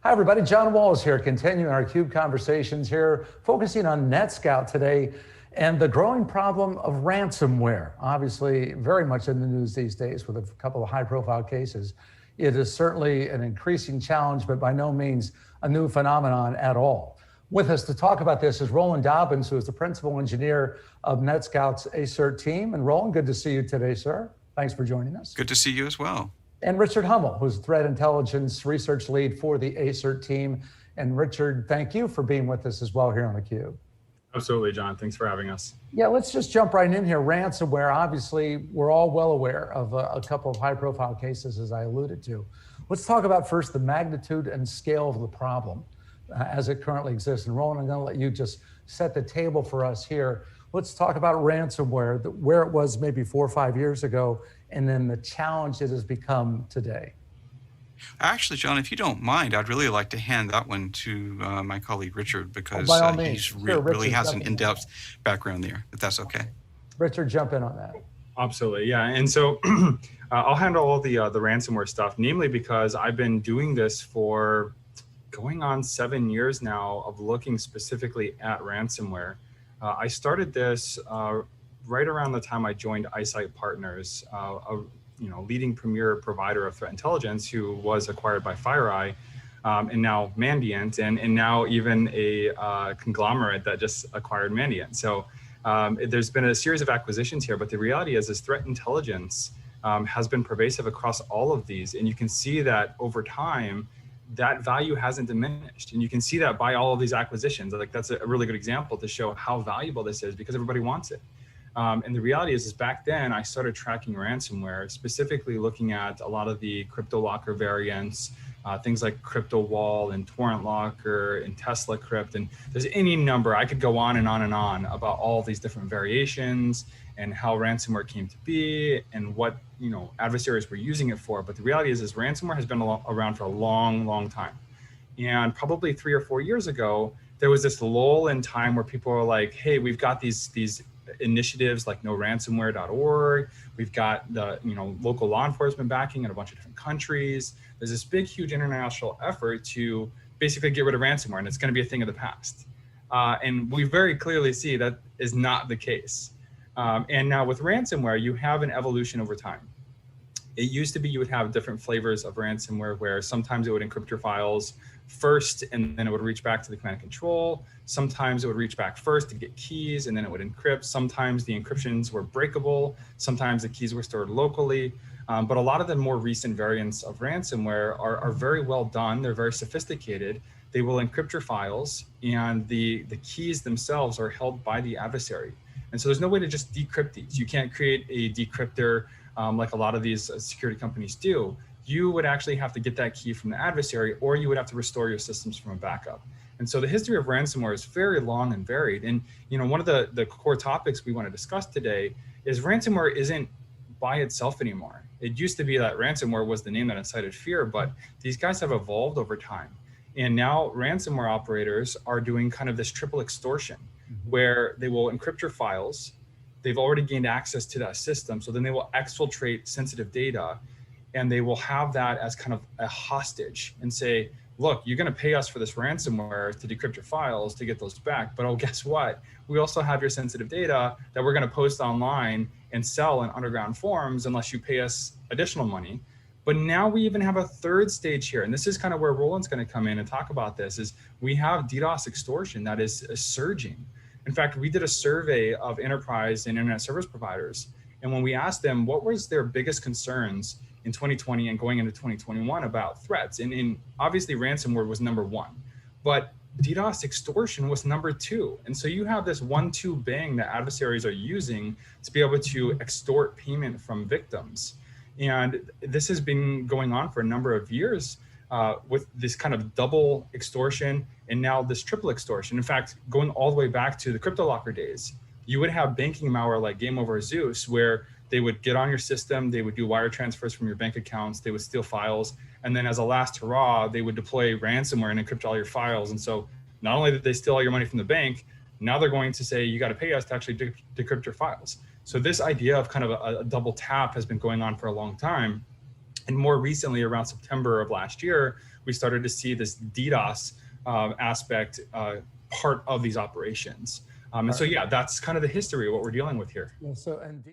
Hi, everybody. John Walls here, continuing our CUBE conversations here, focusing on NETSCOUT today and the growing problem of ransomware. Obviously, very much in the news these days with a couple of high-profile cases. It is certainly an increasing challenge, but by no means a new phenomenon at all. With us to talk about this is Roland Dobbins, who is the principal engineer of NETSCOUT's ACERT team. And Roland, good to see you today, sir. Thanks for joining us. Good to see you as well. And Richard Hummel, who's threat intelligence research lead for the ACERT team. And Richard, thank you for being with us as well here on theCUBE. Absolutely, John. Thanks for having us. Yeah, let's just jump right in here. Ransomware, obviously, we're all well aware of a couple of high-profile cases, as I alluded to. Let's talk about first the magnitude and scale of the problem as it currently exists. And Roland, I'm going to let you just set the table for us here. Let's talk about ransomware, where it was maybe 4 or 5 years ago, and then the challenge it has become today. Actually, John, if you don't mind, I'd really like to hand that one to my colleague Richard, because he really has an in-depth background there, if that's okay. Richard, jump in on that. Absolutely, yeah. And so I'll handle all the ransomware stuff, namely because I've been doing this for going on 7 years now of looking specifically at ransomware. I started this right around the time I joined Eyesight Partners, a leading premier provider of threat intelligence, who was acquired by FireEye, and now Mandiant, and now even a conglomerate that just acquired Mandiant. So there's been a series of acquisitions here, but the reality is threat intelligence has been pervasive across all of these, and you can see that over time, that value hasn't diminished. And you can see that by all of these acquisitions. Like, that's a really good example to show how valuable this is, because everybody wants it. And the reality is back then I started tracking ransomware, specifically looking at a lot of the CryptoLocker variants, things like CryptoWall and Torrent Locker and Tesla Crypt. And there's any number, I could go on and on and on about all these different variations and how ransomware came to be and what adversaries were using it for. But the reality is ransomware has been around for a long, long time. And probably 3 or 4 years ago, there was this lull in time where people were like, hey, we've got these initiatives like noransomware.org. We've got the local law enforcement backing in a bunch of different countries. There's this big, huge international effort to basically get rid of ransomware, and it's going to be a thing of the past. And we very clearly see that is not the case. And now with ransomware, you have an evolution over time. It used to be you would have different flavors of ransomware where sometimes it would encrypt your files first and then it would reach back to the command and control. Sometimes it would reach back first to get keys and then it would encrypt. Sometimes the encryptions were breakable. Sometimes the keys were stored locally. But a lot of the more recent variants of ransomware are very well done. They're very sophisticated. They will encrypt your files, and the keys themselves are held by the adversary. And so there's no way to just decrypt these. You can't create a decryptor like a lot of these security companies do. You would actually have to get that key from the adversary, or you would have to restore your systems from a backup. And so the history of ransomware is very long and varied. And one of the core topics we want to discuss today is ransomware isn't by itself anymore. It used to be that ransomware was the name that incited fear, but these guys have evolved over time. And now ransomware operators are doing kind of this triple extortion, where they will encrypt your files. They've already gained access to that system. So then they will exfiltrate sensitive data, and they will have that as kind of a hostage and say, look, you're going to pay us for this ransomware to decrypt your files to get those back. But oh, guess what? We also have your sensitive data that we're going to post online and sell in underground forums unless you pay us additional money. But now we even have a third stage here. And this is kind of where Roland's going to come in and talk about this, is we have DDoS extortion that is surging. In fact, we did a survey of enterprise and internet service providers. And when we asked them what was their biggest concerns in 2020 and going into 2021 about threats, and obviously ransomware was number one, but DDoS extortion was number two. And so you have this 1-2 bang that adversaries are using to be able to extort payment from victims. And this has been going on for a number of years with this kind of double extortion and now this triple extortion. In fact, going all the way back to the CryptoLocker days, you would have banking malware like Game Over Zeus, where they would get on your system, they would do wire transfers from your bank accounts, they would steal files, and then as a last hurrah, they would deploy ransomware and encrypt all your files. And so not only did they steal all your money from the bank, now they're going to say, you got to pay us to actually decrypt your files. So this idea of kind of a double tap has been going on for a long time. And more recently, around September of last year, we started to see this DDoS aspect part of these operations. And so, yeah, that's kind of the history of what we're dealing with here. Yeah, so, and